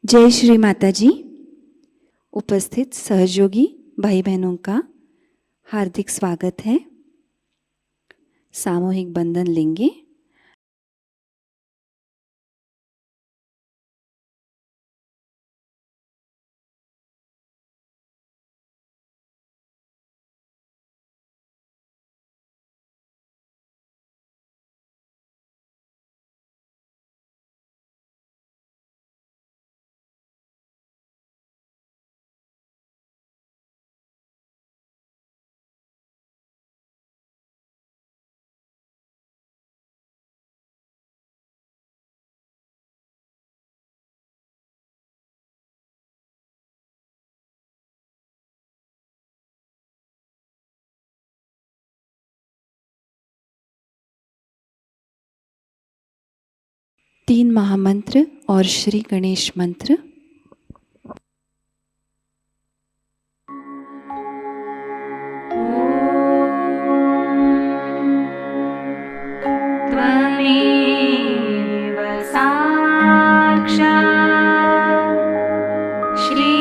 जय श्री माताजी। उपस्थित सहयोगी भाई बहनों का हार्दिक स्वागत है। सामूहिक बंधन लेंगे। तीन महामंत्र और श्री गणेश मंत्र। त्वमेव साक्षात् श्री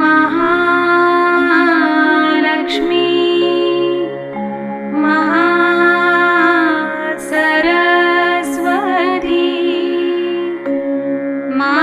महालक्ष्मी महासरस्वती मा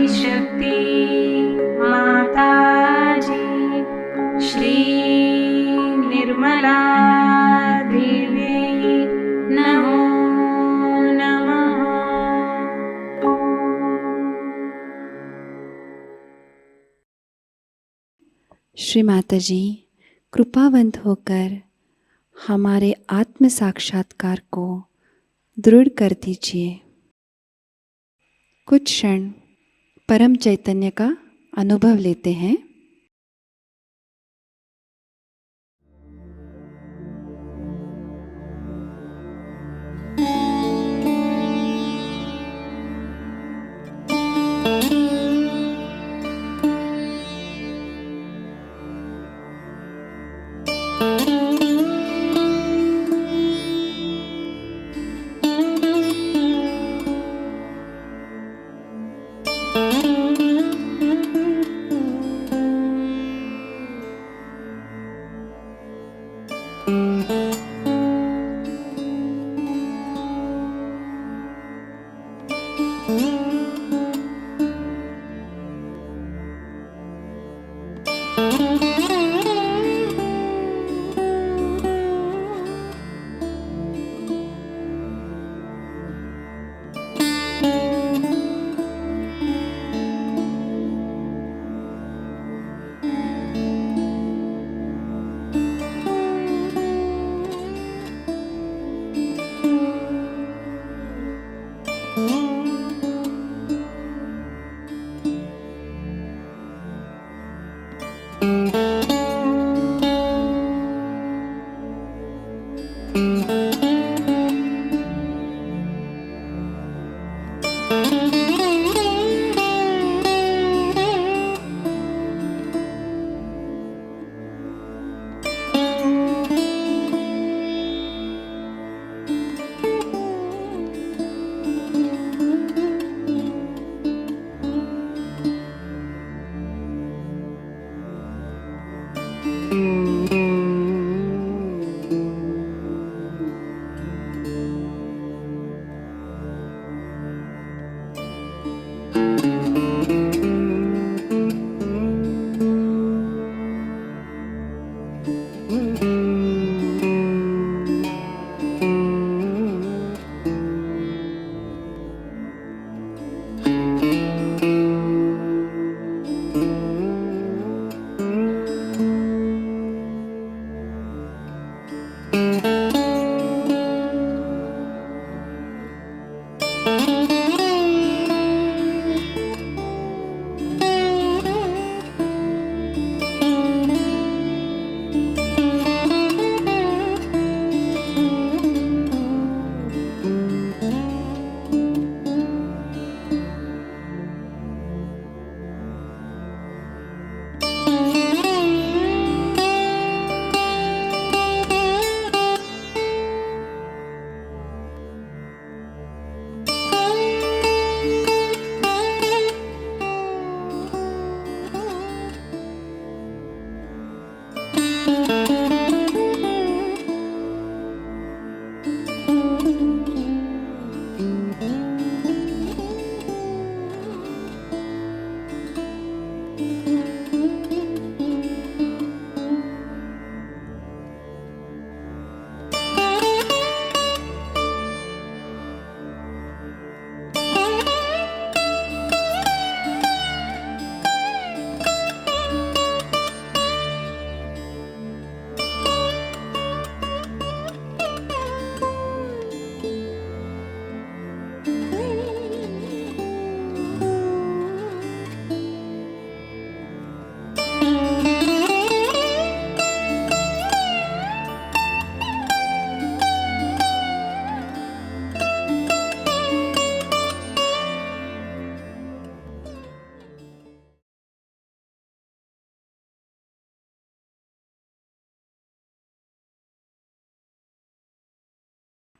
शक्ति माताजी श्री निर्मला देवी नमो नमः। श्री माताजी कृपावंत होकर हमारे आत्म साक्षात्कार को दृढ़ कर दीजिए। कुछ क्षण परम चैतन्य का अनुभव लेते हैं।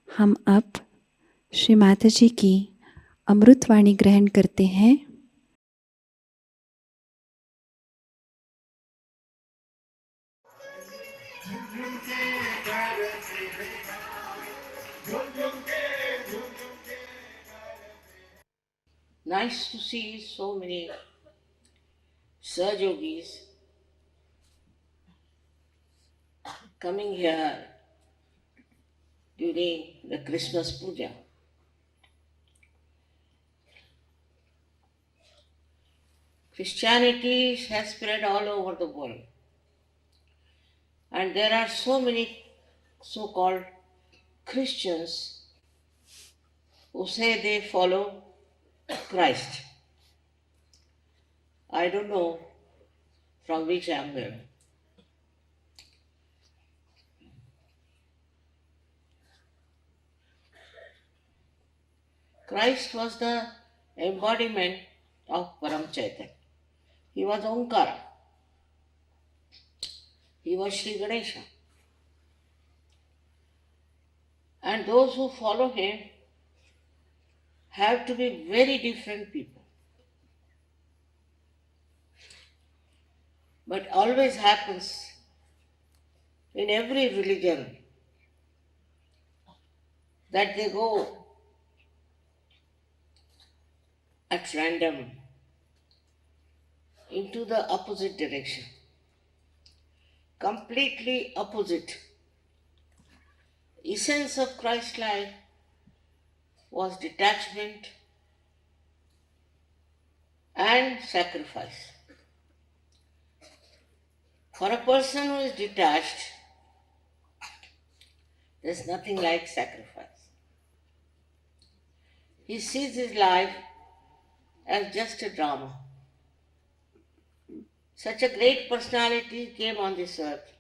हम अब श्री माताजी की अमृतवाणी ग्रहण करते हैं। nice to see so many Sahajogis coming here during the Christmas Puja. Christianity has spread all over the world, and there are so many so-called Christians who say they follow Christ. I don't know from which angle. Christ was the embodiment of Param Chaitanya. He was Omkara. He was Shri Ganesha. And those who follow him have to be very different people. But always happens in every religion that they go at random into the opposite direction. Completely opposite. Essence of Christ's life was detachment and sacrifice. For a person who is detached, there's nothing like sacrifice. He sees his life as just a drama. Such a great personality came on this earth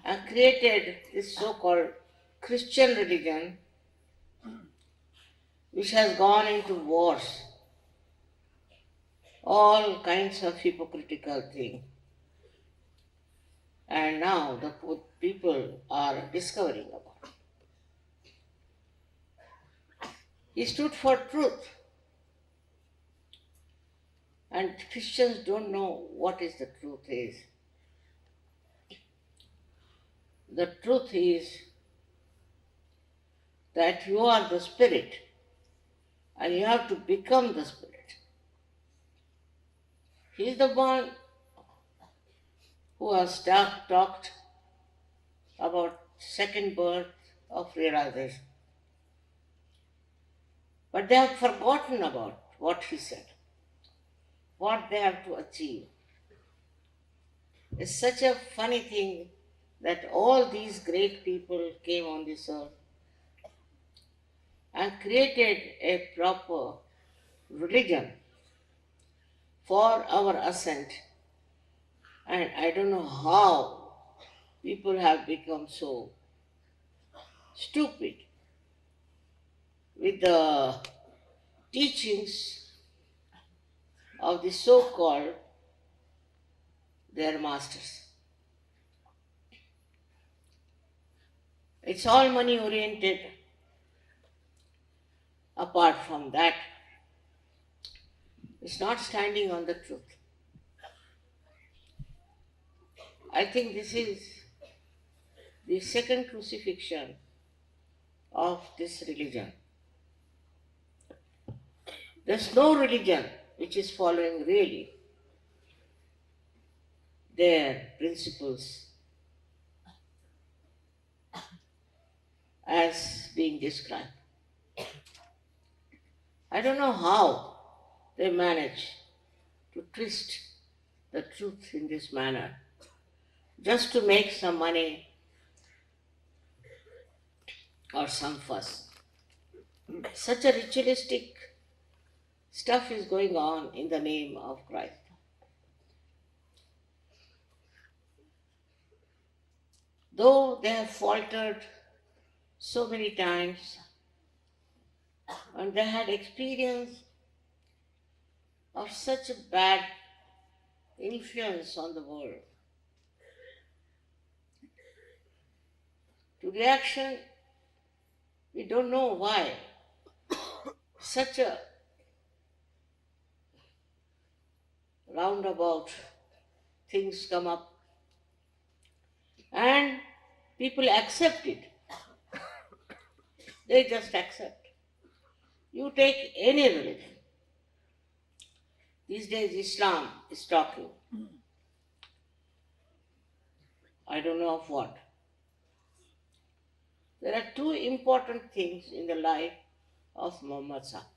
and created this so-called Christian religion, which has gone into wars, all kinds of hypocritical things. And now the people are discovering about it. He stood for truth. And Christians don't know what is the truth is. The truth is that you are the spirit and you have to become the spirit. He is the one who has talked about second birth of realization. But they have forgotten about what he said, what they have to achieve. It's such a funny thing that all these great people came on this earth and created a proper religion for our ascent. And I don't know how people have become so stupid with the teachings of the so-called their masters. It's all money oriented. Apart from that, it's not standing on the truth. I think this is the second crucifixion of this religion. There's no religion which is following really their principles as being described. I don't know how they manage to twist the truth in this manner just to make some money or some fuss. Such a ritualistic stuff is going on in the name of Christ. Though they have faltered so many times and they had experience of such a bad influence on the world, to reaction, we don't know why such a roundabout things come up and people accept it. They just accept. You take any religion. These days Islam is talking. I don't know of what. There are two important things in the life of Muhammad Sahib.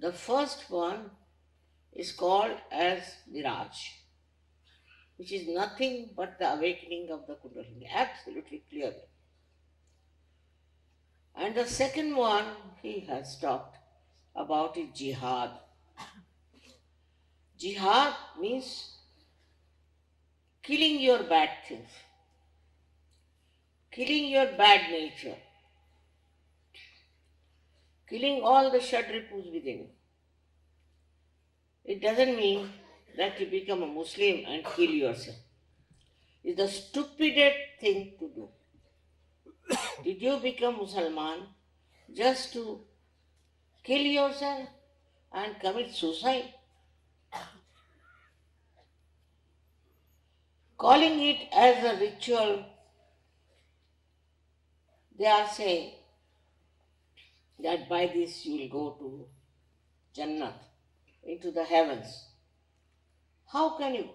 The first one is called as Miraj, which is nothing but the awakening of the Kundalini, absolutely clearly. And the second one he has talked about is jihad. Jihad means killing your bad things, killing your bad nature, killing all the shadripus within you. It doesn't mean that you become a Muslim and kill yourself. It's the stupidest thing to do. Did you become Muslim just to kill yourself and commit suicide? Calling it as a ritual, they are saying that by this you will go to Jannah, into the heavens. How can you?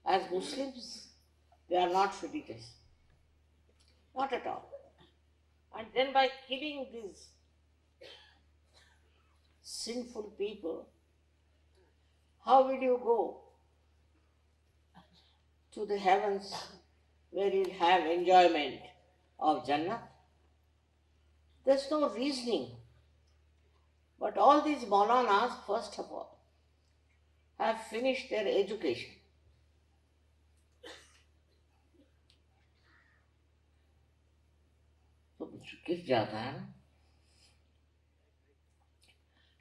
As Muslims, they are not religious. Not at all. And then by killing these sinful people, how will you go to the heavens where you'll have enjoyment of Jannah? There's no reasoning. But all these Maulanas, first of all, have finished their education.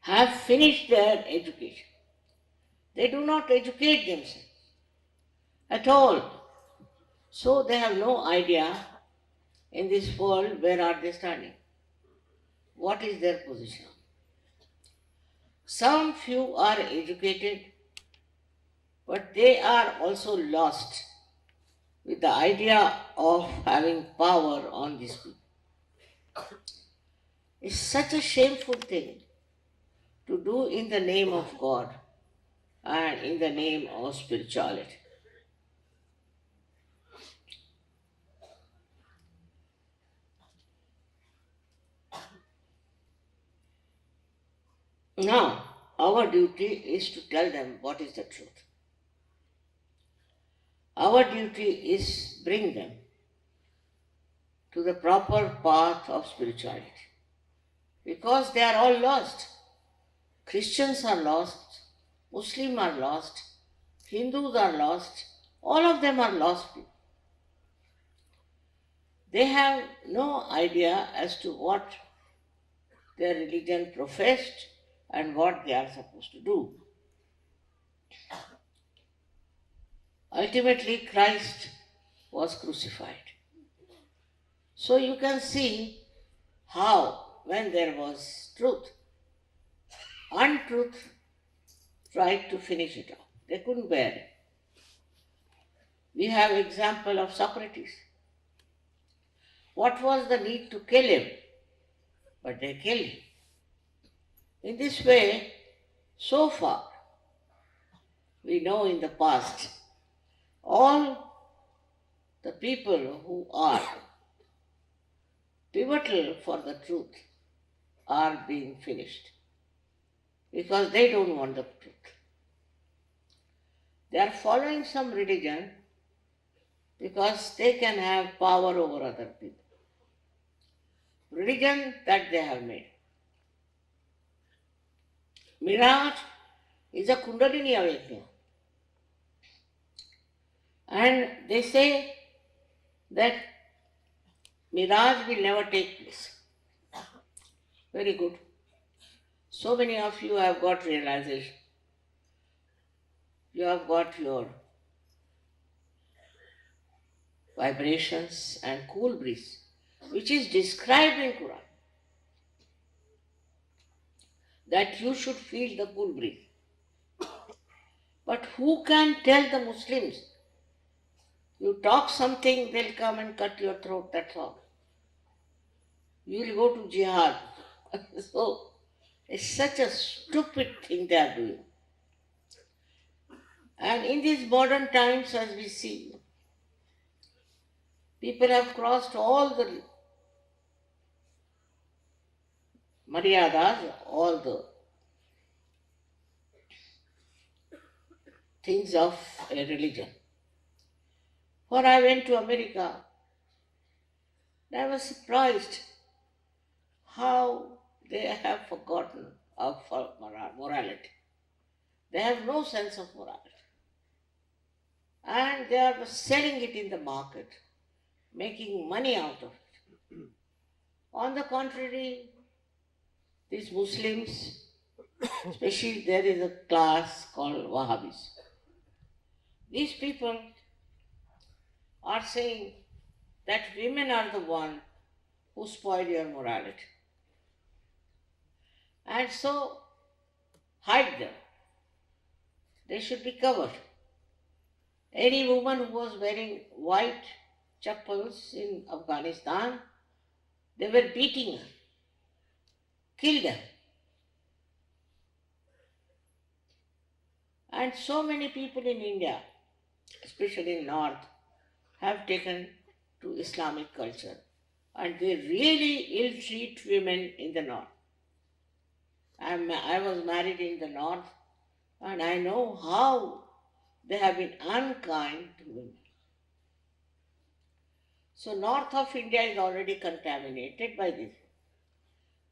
Have finished their education. They do not educate themselves at all. So they have no idea in this world where are they standing. What is their position? Some few are educated, but they are also lost with the idea of having power on these people. It's such a shameful thing to do in the name of God and in the name of spirituality. Now, our duty is to tell them what is the truth. Our duty is bring them to the proper path of spirituality. Because they are all lost. Christians are lost, Muslims are lost, Hindus are lost, all of them are lost people. They have no idea as to what their religion professed and what they are supposed to do. Ultimately, Christ was crucified. So you can see how, when there was truth, untruth tried to finish it off. They couldn't bear it. We have example of Socrates. What was the need to kill him? But they killed him. In this way, so far, we know in the past, all the people who are pivotal for the truth are being finished because they don't want the truth. They are following some religion because they can have power over other people. Religion that they have made. Miraj is a Kundalini awakening. And they say that Miraj will never take place. Very good. So many of you have got realization. You have got your vibrations and cool breeze, which is described in Quran. That you should feel the cool breeze. But who can tell the Muslims? You talk something, they'll come and cut your throat, that's all. you will go to jihad. So it's such a stupid thing they are doing. And in these modern times, as we see, people have crossed all the maryadas, all the things of a religion. For I went to America, and I was surprised how they have forgotten of morality. They have no sense of morality. And they are selling it in the market, making money out of it. On the contrary, these Muslims, especially there is a class called Wahhabis. These people are saying that women are the one who spoil your morality. And so hide them. They should be covered. Any woman who was wearing white chappals in Afghanistan, they were beating her, killed her. And so many people in India, especially in North, have taken to Islamic culture. And they really ill-treat women in the North. I was married in the North, and I know how they have been unkind to women. So North of India is already contaminated by this.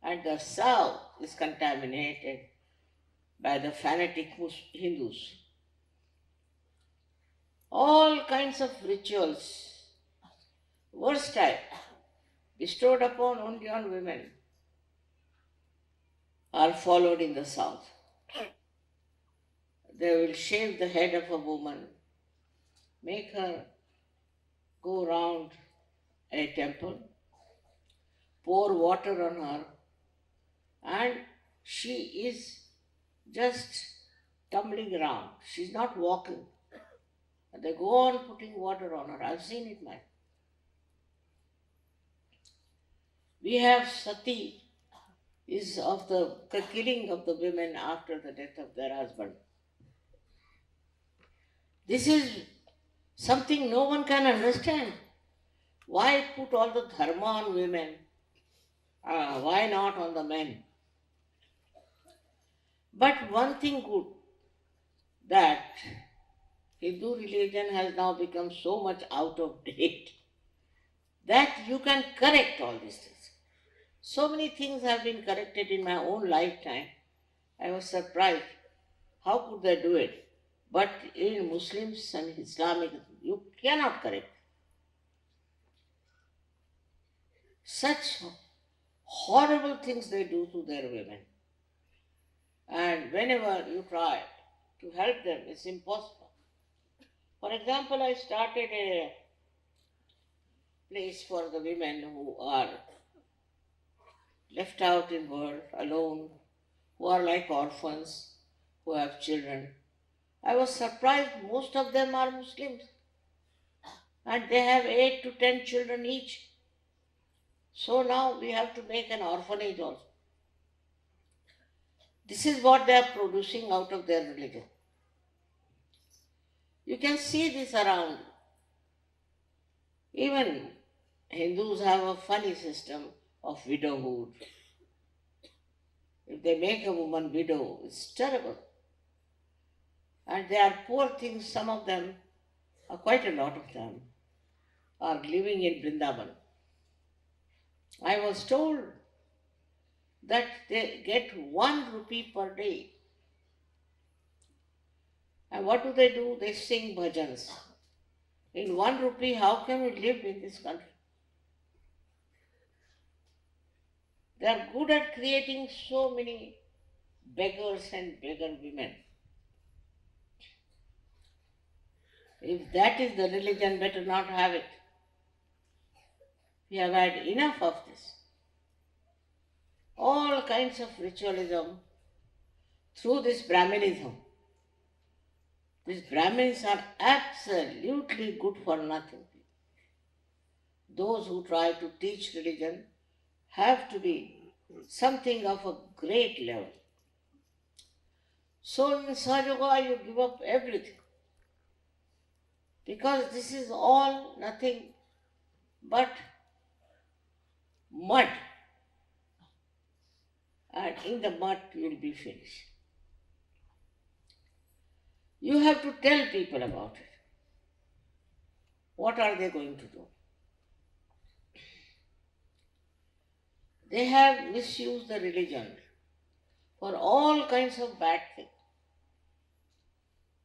And the South is contaminated by the fanatic Hindus. All kinds of rituals, worst type, bestowed upon only on women, are followed in the South. They will shave the head of a woman, make her go round a temple, pour water on her, and she is just tumbling around. She's not walking. And they go on putting water on her. I've seen it myself. We have sati, is of the killing of the women after the death of their husband. This is something no one can understand. Why put all the dharma on women? Why not on the men? But one thing good, that Hindu religion has now become so much out of date that you can correct all these things. So many things have been corrected in my own lifetime. I was surprised. How could they do it? But in Muslims and Islamic, you cannot correct. Such horrible things they do to their women. And whenever you try to help them, it's impossible. For example, I started a place for the women who are left out in world, alone, who are like orphans, who have children. I was surprised most of them are Muslims. And they have 8 to 10 children each. So now we have to make an orphanage also. This is what they are producing out of their religion. You can see this around. Even Hindus have a funny system of widowhood. If they make a woman widow, it's terrible. And they are poor things, some of them, quite a lot of them, are living in Vrindavan. I was told that they get 1 rupee per day. And what do? They sing bhajans. In 1 rupee, how can we live in this country? They are good at creating so many beggars and beggar women. If that is the religion, better not have it. We have had enough of this. All kinds of ritualism through this Brahminism. These Brahmins are absolutely good for nothing. Those who try to teach religion have to be something of a great level. So in Sahajayoga you give up everything. Because this is all nothing but mud. And in the mud you will be finished. You have to tell people about it. What are they going to do? They have misused the religion for all kinds of bad things.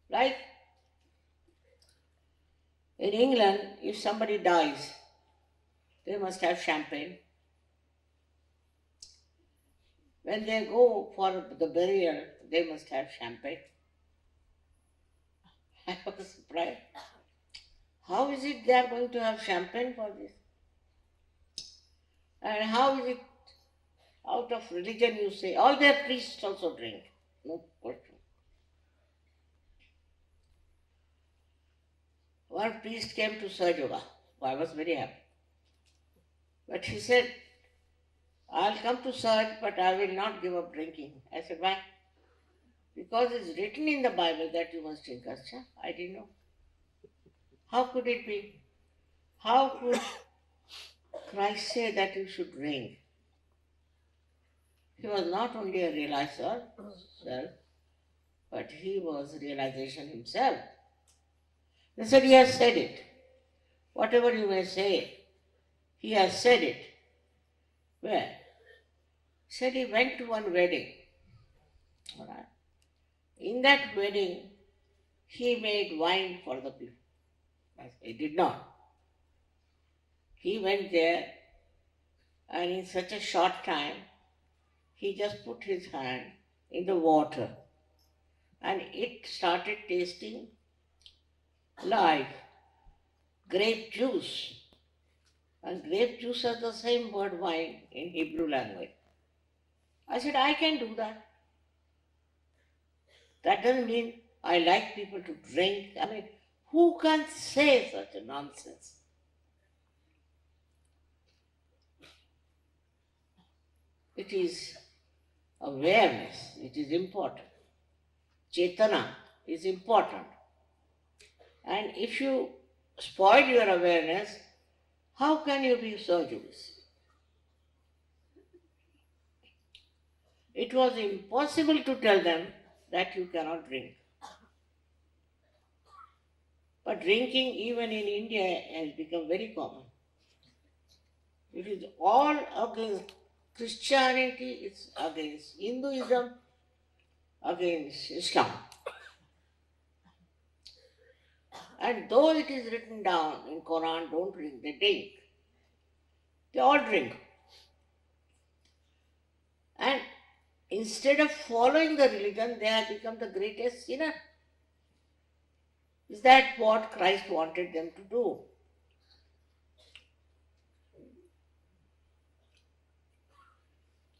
Like in England, if somebody dies, they must have champagne. When they go for the burial, they must have champagne. I was surprised. How is it they are going to have champagne for this? And how is it out of religion you say? All their priests also drink. No question. One priest came to Sahajayoga. I was very happy. But he said, I'll come to Sahaj, but I will not give up drinking. I said, why? Because it's written in the Bible that you must drink. Acha, I didn't know. How could it be? How could Christ say that you should drink? He was not only a realizer, but he was realization himself. They said, he has said it. Whatever you may say, he has said it. Where? He said he went to one wedding. All right. In that wedding, he made wine for the people. He did not. He went there, and in such a short time, he just put his hand in the water, and it started tasting like grape juice. And grape juice is the same word wine in Hebrew language. I said, I can do that. That doesn't mean I like people to drink. I mean, who can say such a nonsense? It is awareness, it is important. Chetana is important. And if you spoil your awareness, how can you be Sahajayogi? It was impossible to tell them that you cannot drink. But drinking even in India has become very common. It is all against Christianity, it's against Hinduism, against Islam. And though it is written down in Quran, don't drink, they drink. They all drink. And instead of following the religion, they have become the greatest sinner. Is that what Christ wanted them to do?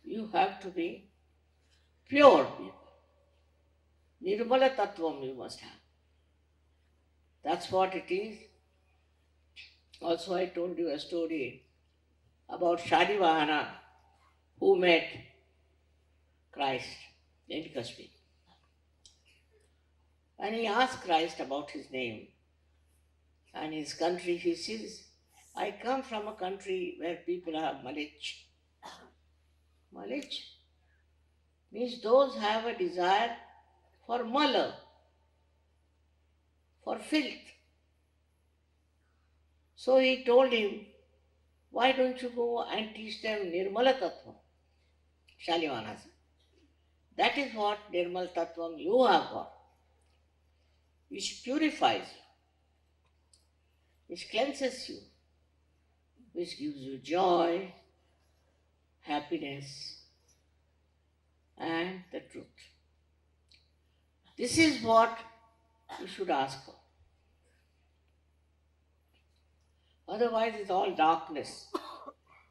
You have to be pure people. Nirmala Tattvam you must have. That's what it is. Also, I told you a story about Shadivahana who met Christ in Kashmir. And he asked Christ about his name and his country. He says, I come from a country where people are Malich. Malich means those have a desire for mala, for filth. So he told him, why don't you go and teach them Nirmala Tattvam? Shalivana said, that is what Nirmal Tattvam you have got, which purifies you, which cleanses you, which gives you joy, happiness, and the truth. This is what you should ask for. Otherwise, it's all darkness.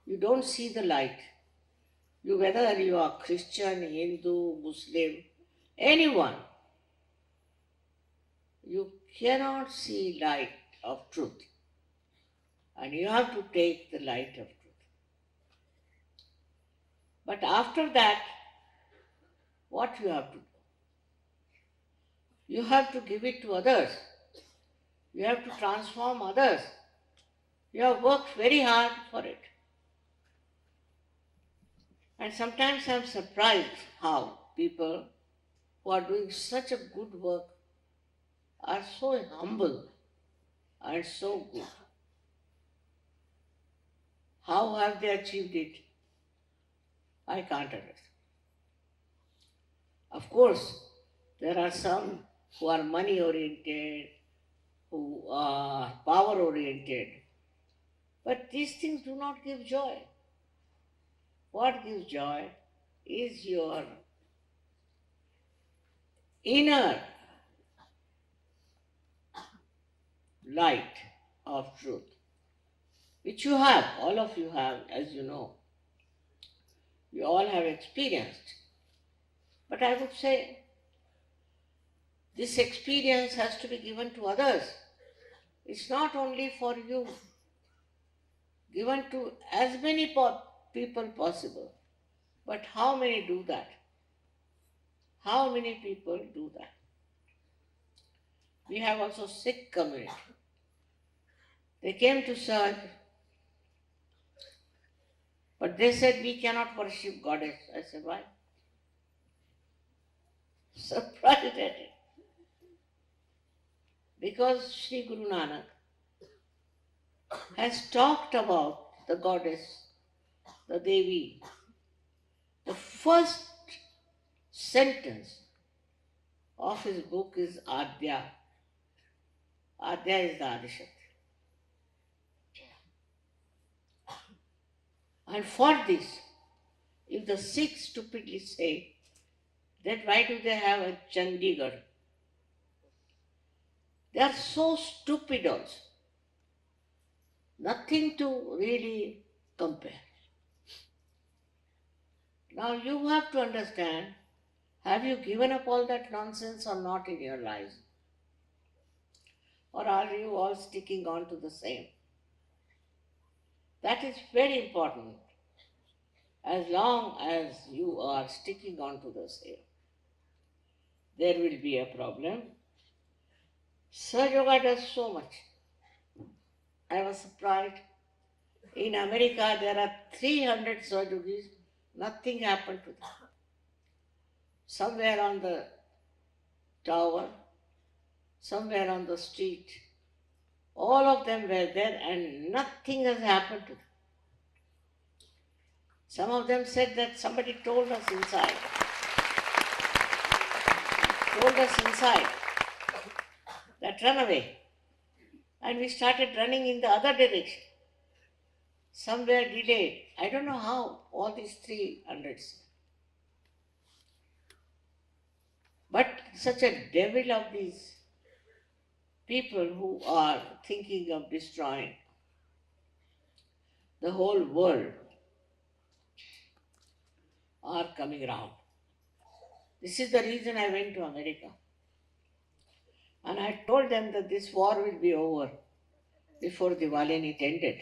You don't see the light. Whether you are Christian, Hindu, Muslim, anyone, you cannot see light of truth. And you have to take the light of truth. But after that, what you have to do? You have to give it to others. You have to transform others. You have worked very hard for it. And sometimes I'm surprised how people who are doing such a good work are so humble and so good. How have they achieved it? I can't understand. Of course, there are some who are money oriented, who are power oriented, but these things do not give joy. What gives joy is your inner light of truth, which you have, all of you have, as you know. You all have experienced. But I would say this experience has to be given to others. It's not only for you, given to as many people possible. But how many do that? How many people do that? We have also Sikh community. They came to serve, but they said we cannot worship goddess. I said, why? Surprised at it. Because Sri Guru Nanak has talked about the goddess, the Devi. The first sentence of his book is Adya. Adya is the Adishakti. And for this, if the Sikhs stupidly say that why do they have a Chandigarh? They are so stupid also. Nothing to really compare. Now you have to understand, have you given up all that nonsense or not in your lives? Or are you all sticking on to the same? That is very important. As long as you are sticking on to the same, there will be a problem. Sahajayoga does so much. I was surprised. In America, there are 300 Sahajogis. Nothing happened to them. Somewhere on the tower, somewhere on the street, all of them were there and nothing has happened to them. Some of them said that somebody told us inside that run away. And we started running in the other direction. Some were delayed. I don't know how, all these 300. But such a devil of these people who are thinking of destroying the whole world are coming around. This is the reason I went to America. And I told them that this war will be over before Diwali, and it ended.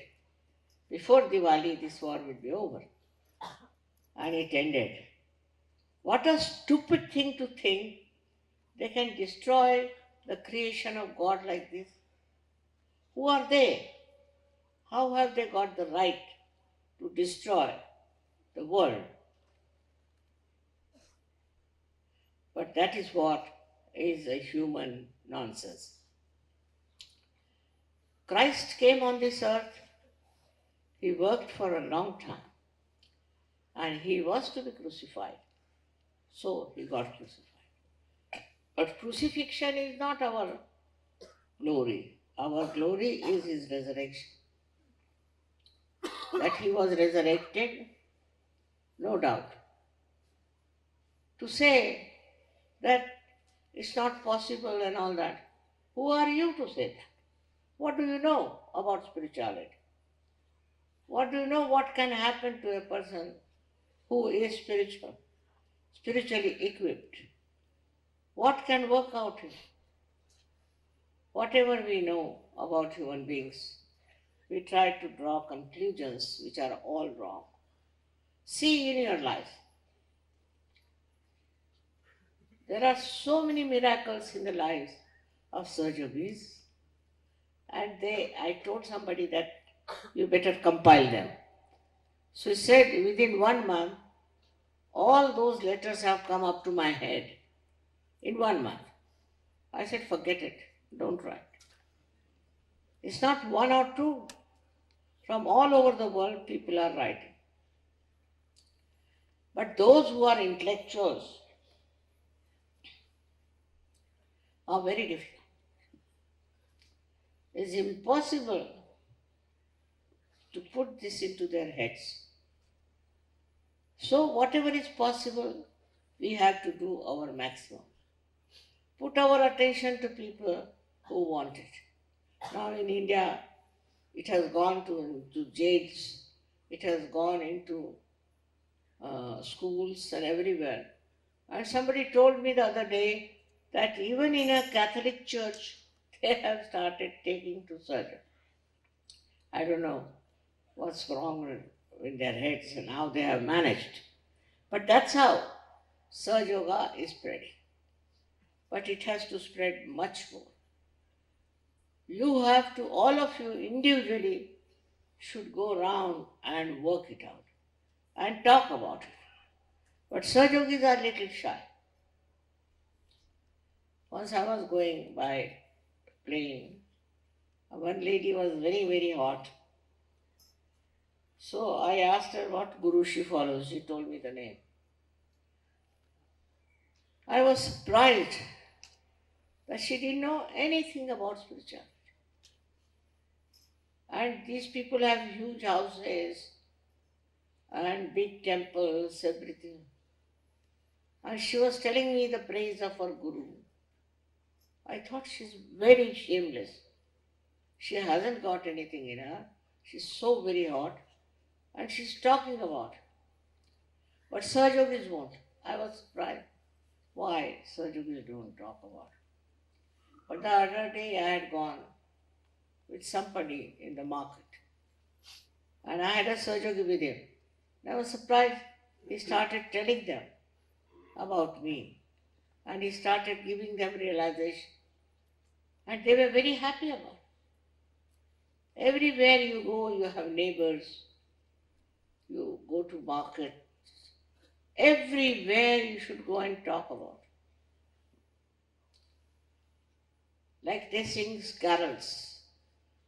Before Diwali, this war will be over. And it ended. What a stupid thing to think they can destroy the creation of God like this. Who are they? How have they got the right to destroy the world? But that is what is a human nonsense. Christ came on this earth. He worked for a long time. And he was to be crucified. So he got crucified. But crucifixion is not our glory. Our glory is his resurrection. That he was resurrected, no doubt. To say that it's not possible and all that, who are you to say that? What do you know about spirituality? What do you know what can happen to a person who is spiritual, spiritually equipped? What can work out here? Whatever we know about human beings, we try to draw conclusions which are all wrong. See in your life. There are so many miracles in the lives of Sahajogis, and I told somebody that you better compile them. So he said within 1 month, all those letters have come up to my head in 1 month. I said, forget it, don't write. It's not one or two. From all over the world, people are writing. But those who are intellectuals are very difficult. It's impossible to put this into their heads. So, whatever is possible, we have to do our maximum. Put our attention to people who want it. Now, in India, it has gone to jails, it has gone into schools and everywhere. And somebody told me the other day that even in a Catholic church, they have started taking to surgery. I don't know what's wrong in their heads and how they have managed. But that's how Sahaja Yoga is spreading. But it has to spread much more. You have to, all of you individually, should go around and work it out and talk about it. But Sahaja Yogis are little shy. Once I was going by plane, one lady was very, very hot. So I asked her what guru she follows. She told me the name. I was surprised that she didn't know anything about spirituality. And these people have huge houses and big temples, everything. And she was telling me the praise of her guru. I thought she's very shameless. She hasn't got anything in her. She's so very hot. And she's talking about it. But Sahajogis won't. I was surprised why Sahajogis don't talk about it. But the other day I had gone with somebody in the market. And I had a Sahajogi with him. And I was surprised. He started telling them about me. And he started giving them realization. And they were very happy about it. Everywhere you go, you have neighbors. You go to market. Everywhere you should go and talk about it. Like they sing carols.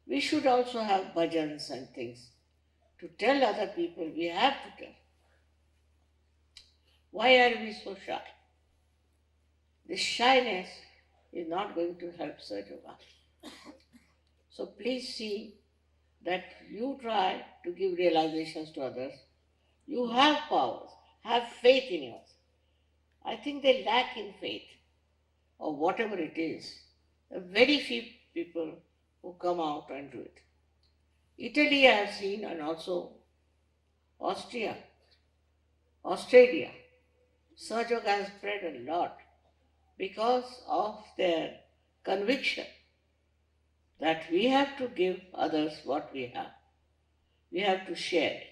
We should also have bhajans and things to tell other people. We have to tell. Why are we so shy? This shyness is not going to help Sahaja Yoga. So please see that you try to give realizations to others. You have powers, have faith in yours. I think they lack in faith, or whatever it is. There are very few people who come out and do it. Italy I have seen, and also Australia. Sahaja Yoga has spread a lot because of their conviction that we have to give others what we have. We have to share it.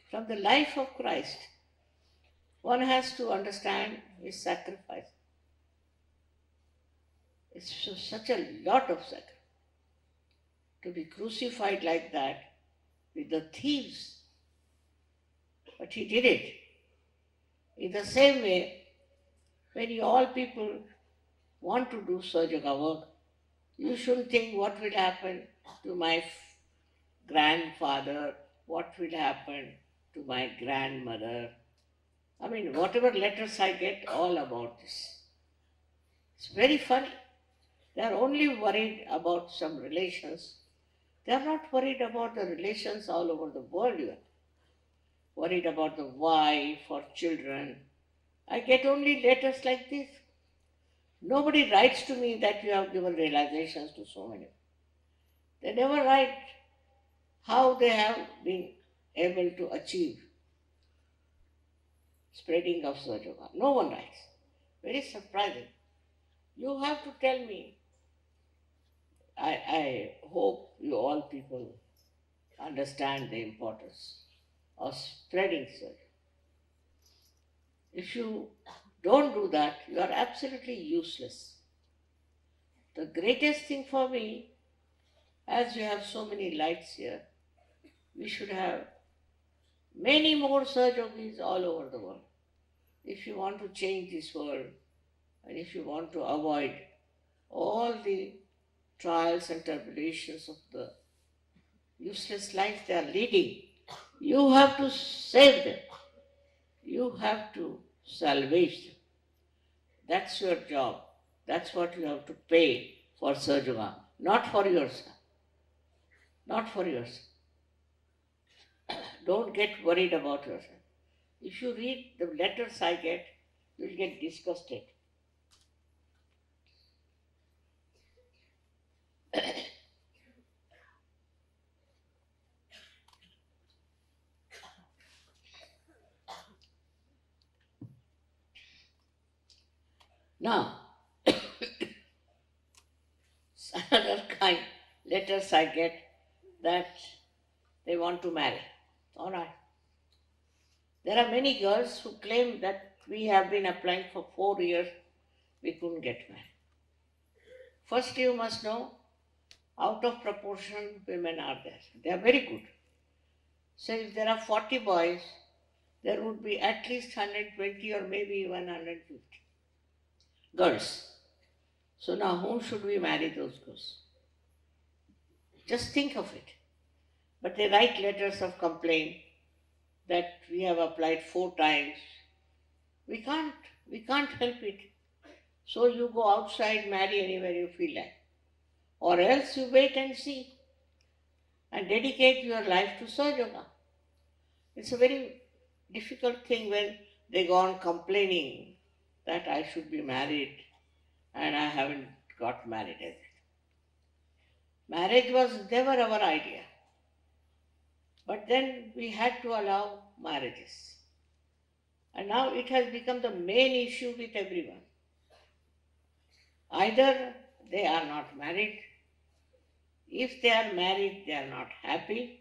From the life of Christ, one has to understand his sacrifice. It's such a lot of sacrifice. To be crucified like that with the thieves. But he did it. In the same way, when you all people want to do Sahaja work, you shouldn't think what will happen to my grandfather, what will happen to my grandmother. I mean, whatever letters I get, all about this. It's very funny. They are only worried about some relations. They are not worried about the relations all over the world. You are worried about the wife or children. I get only letters like this. Nobody writes to me that you have given realizations to so many. They never write how they have been able to achieve spreading of Sahaja Yoga. No one writes. Very surprising. You have to tell me. I hope you all people understand the importance of spreading Sahajayoga. If you don't do that, you are absolutely useless. The greatest thing for me, as we have so many lights here, we should have many more Sahajogis all over the world. If you want to change this world, and if you want to avoid all the trials and tribulations of the useless life they are leading, you have to save them. You have to salvage them. That's your job. That's what you have to pay for Sahajayoga, not for yourself. Not for yourself. Don't get worried about yourself. If you read the letters I get, you'll get disgusted. Now, another kind letters I get that they want to marry. All right. There are many girls who claim that we have been applying for 4 years, we couldn't get married. First, you must know, out of proportion, women are there. They are very good. So if there are 40 boys, there would be at least 120 or maybe even 150 girls. So now whom should we marry those girls? Just think of it. But they write letters of complaint that we have applied 4 times. We can't help it. So you go outside, marry anywhere you feel like. Or else you wait and see and dedicate your life to Sahajayoga. It's a very difficult thing when they go on complaining that I should be married and I haven't got married as yet. Marriage was never our idea. But then we had to allow marriages. And now it has become the main issue with everyone. Either they are not married. If they are married, they are not happy.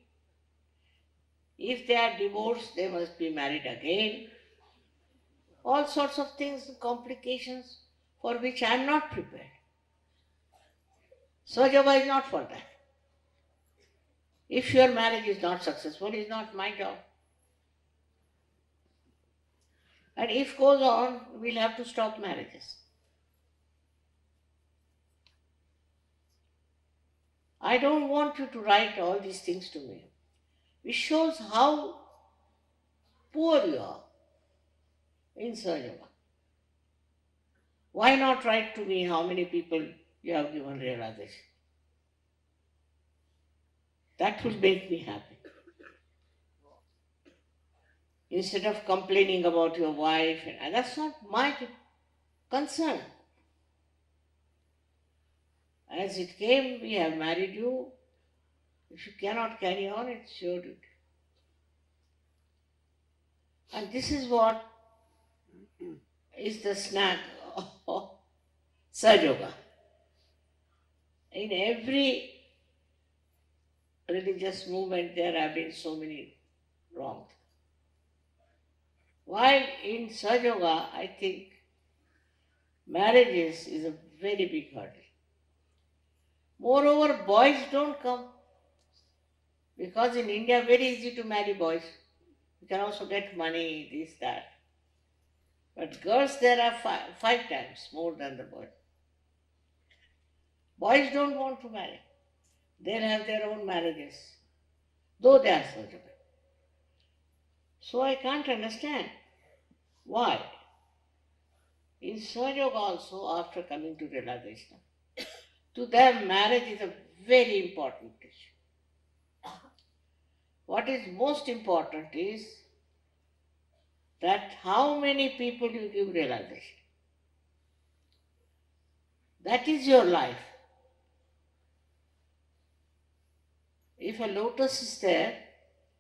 If they are divorced, they must be married again. All sorts of things, complications for which I am not prepared. Sahajayoga is not for that. If your marriage is not successful, it's not my job. And if goes on, we'll have to stop marriages. I don't want you to write all these things to me. It shows how poor you are in Sahajayoga. Why not write to me how many people you have given realization? That will make me happy. Instead of complaining about your wife, and that's not my concern. As it came, we have married you. If you cannot carry on, it's your duty. And this is what is the snag of Sahajayoga. In every religious movement, there have been so many wrongs. While in Sahajayoga, I think marriages is a very big hurdle. Moreover, boys don't come. Because in India, very easy to marry boys. You can also get money, this, that. But girls, there are 5 times more than the boys. Boys don't want to marry. They'll have their own marriages, though they are Sahajayoga. So I can't understand why. In Sahajayoga also, after coming to realization, to them marriage is a very important issue. What is most important is that how many people you give realization. That is your life. If a lotus is there,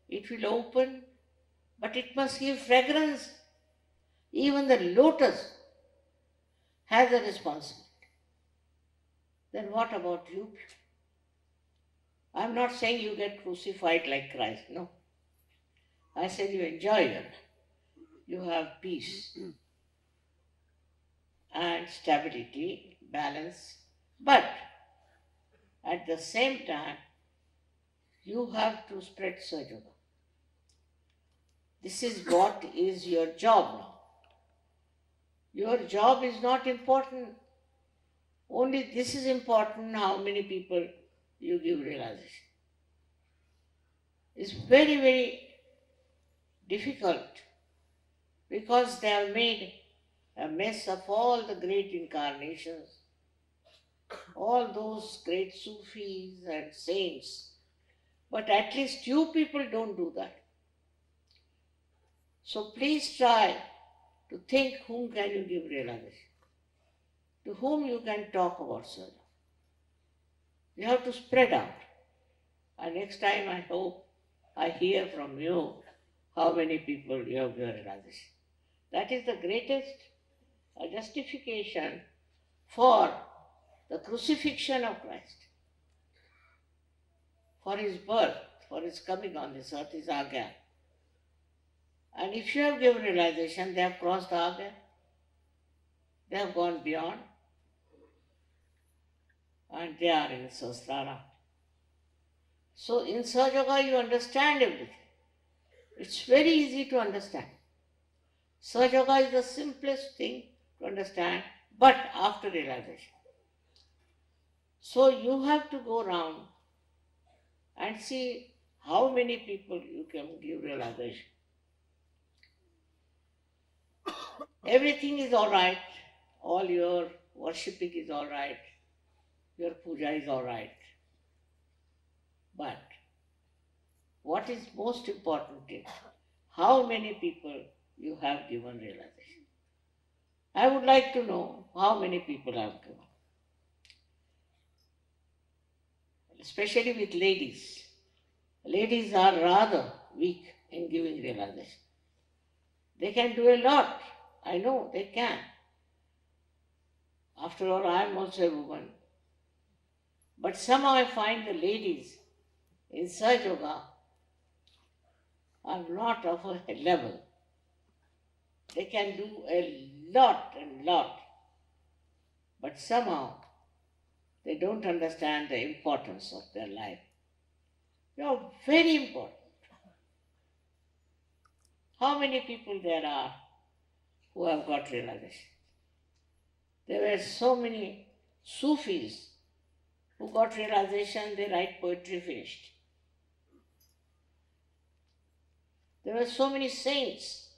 it will open, but it must give fragrance. Even the lotus has a responsibility. Then what about you? I'm not saying you get crucified like Christ, no. I said you enjoy your life. You have peace and stability, balance, but at the same time, you have to spread Sahajayoga. This is what is your job now. Your job is not important. Only this is important, how many people you give realization. It's very, very difficult because they have made a mess of all the great incarnations, all those great Sufis and saints. But at least you people don't do that. So please try to think whom can you give realization, to whom you can talk about Sahaja. You have to spread out. And next time I hope I hear from you how many people you have given realization. That is the greatest justification for the crucifixion of Christ. For his birth, for his coming on this earth is Agya. And if you have given realization, they have crossed the Agya. They have gone beyond. And they are in Sahasrara. So in Sahajayoga you understand everything. It's very easy to understand. Sahajayoga is the simplest thing to understand, but after realization. So you have to go around and see how many people you can give realization. Everything is all right. All your worshipping is all right. Your puja is all right. But what is most important is how many people you have given realization. I would like to know how many people I have given. Especially with ladies. Ladies are rather weak in giving realization. They can do a lot. I know they can. After all, I am also a woman. But somehow I find the ladies in Sahajayoga are not of a level. They can do a lot and lot. But somehow they don't understand the importance of their life. You are very important. How many people there are who have got realization? There were so many Sufis who got realization, they write poetry finished. There were so many saints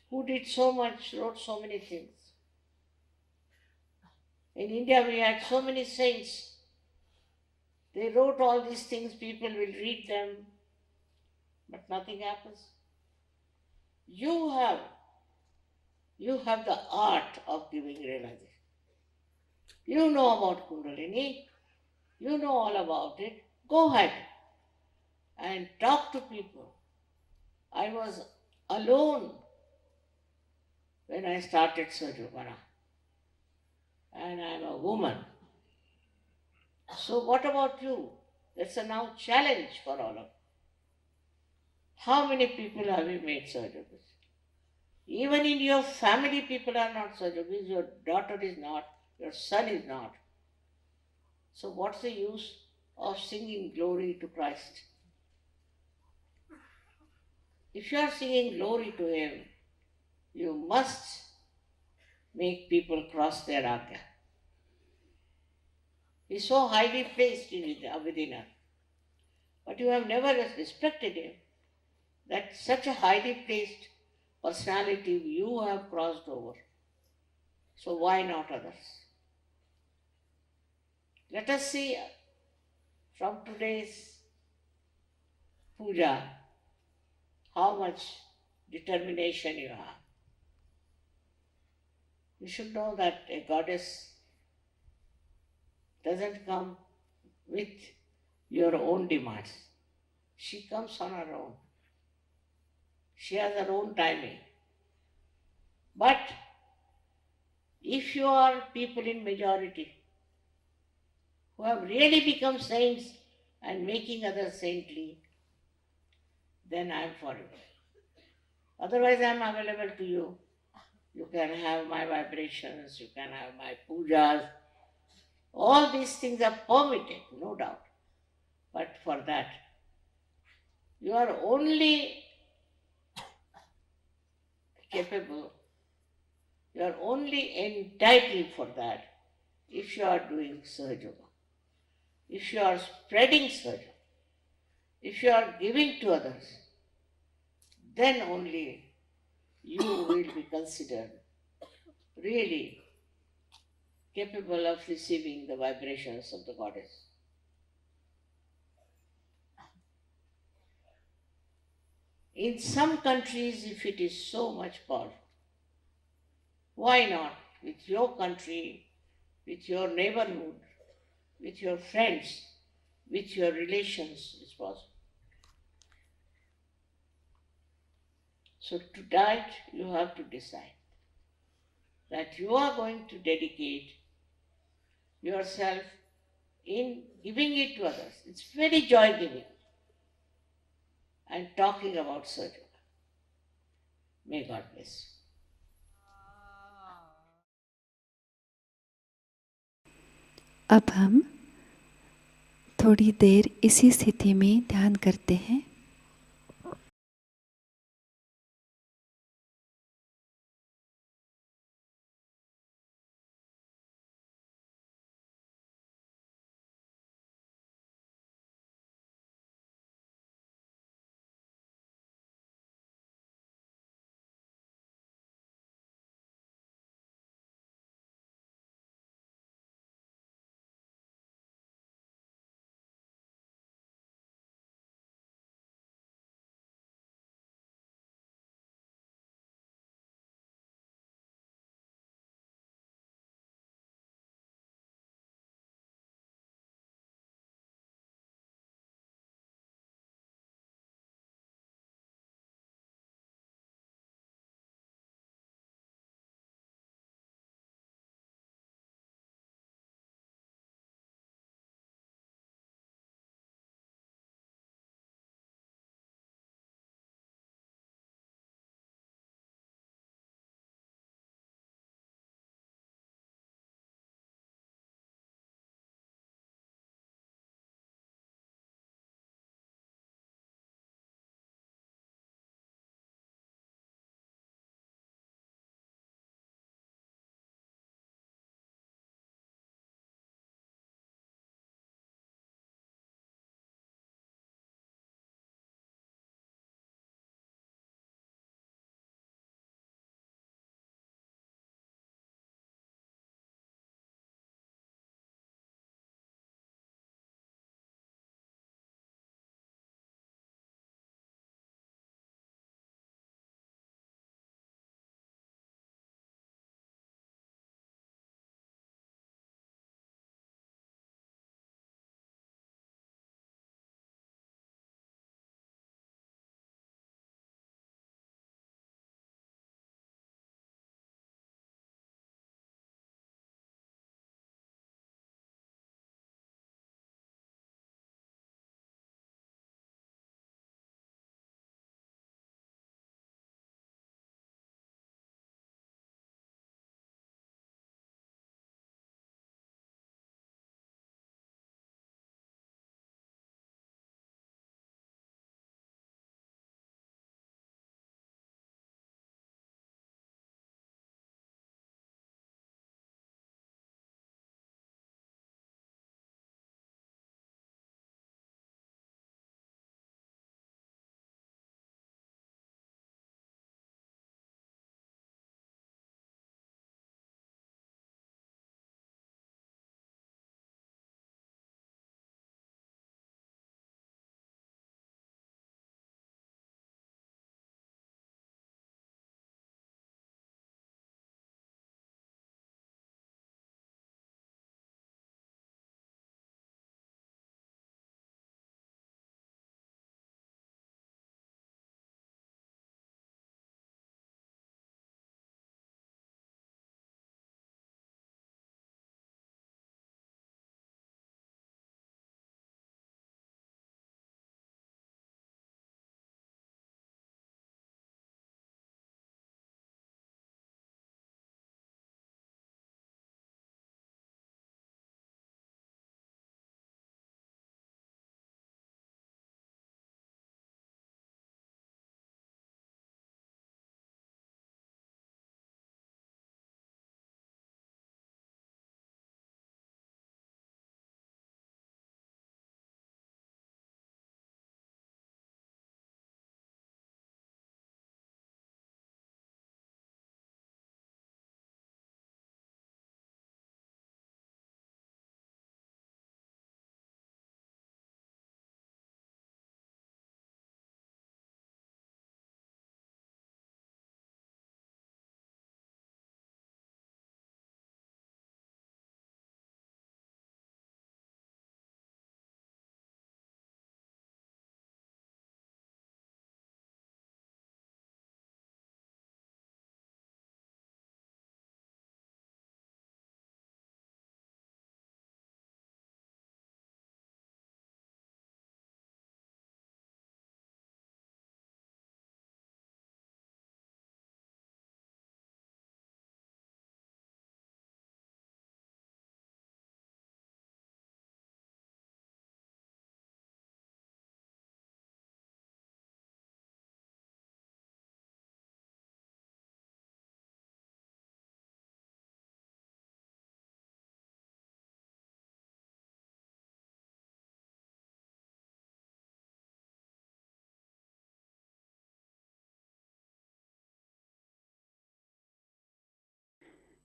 who did so much, wrote so many things. In India we had so many saints. They wrote all these things, people will read them, but nothing happens. You have the art of giving realization. You know about Kundalini, you know all about it. Go ahead and talk to people. I was alone when I started Sahajayoga, and I am a woman. So what about you? That's a now challenge for all of you. How many people have you made Sahajayogis? Even in your family, people are not Sahajayogis. Your daughter is not, your son is not. So what's the use of singing glory to Christ? If you are singing glory to Him, you must make people cross their Agya. He is so highly placed within us. But you have never respected Him. That such a highly placed personality you have crossed over. So why not others? Let us see from today's puja how much determination you have. You should know that a goddess doesn't come with your own demands. She comes on her own. She has her own timing. But if you are people in majority who have really become saints and making others saintly, then I'm for it. Otherwise, I'm available to you. You can have my vibrations, you can have my pujas. All these things are permitted, no doubt. But for that, you are only capable, you are only entitled for that if you are doing Sahajayoga, if you are spreading Sahajayoga, if you are giving to others, then only you will be considered really capable of receiving the vibrations of the goddess. In some countries, if it is so much powerful, why not with your country, with your neighborhood, with your friends, with your relations, it's possible. So to that, you have to decide that you are going to dedicate yourself in giving it to others. It's very joy giving. I'm talking about Sahajayoga. May God bless you. अब हम थोड़ी देर इसी स्थिति में ध्यान करते हैं।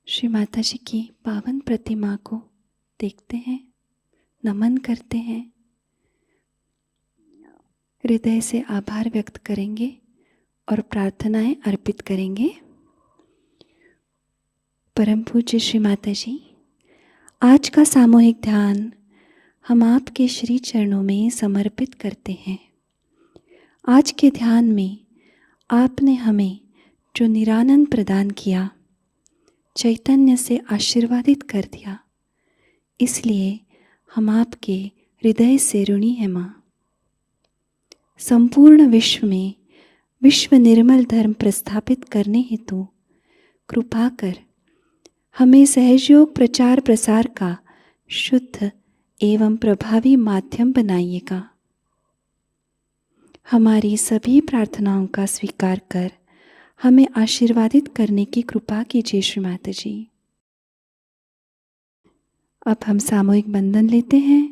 श्री माता जी की पावन प्रतिमा को देखते हैं, नमन करते हैं, हृदय से आभार व्यक्त करेंगे और प्रार्थनाएं अर्पित करेंगे। परम पूज्य श्री माता जी, आज का सामूहिक ध्यान हम आपके श्री चरणों में समर्पित करते हैं। आज के ध्यान में आपने हमें जो निरानंद प्रदान किया, चैतन्य से आशीर्वादित कर दिया, इसलिए हम आपके हृदय से ऋणी हैं माँ। संपूर्ण विश्व में विश्व निर्मल धर्म प्रस्थापित करने हेतु कृपा कर हमें सहजयोग प्रचार प्रसार का शुद्ध एवं प्रभावी माध्यम बनाइएगा। हमारी सभी प्रार्थनाओं का स्वीकार कर हमें आशीर्वादित करने की कृपा कीजिए श्री माता जी। अब हम सामूहिक बंधन लेते हैं।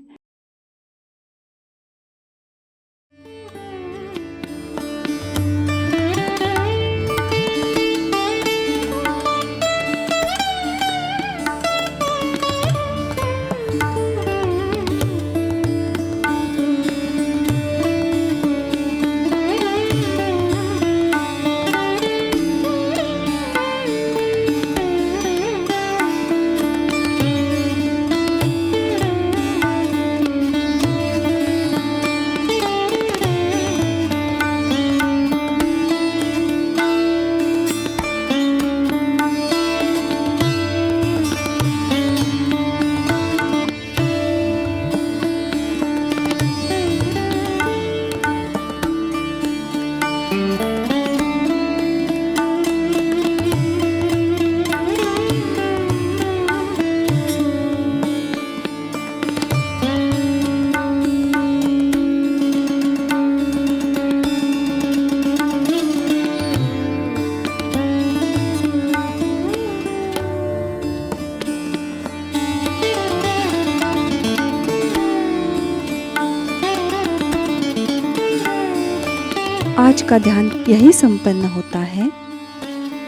आज का ध्यान यही संपन्न होता है।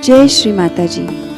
जय श्री माता जी।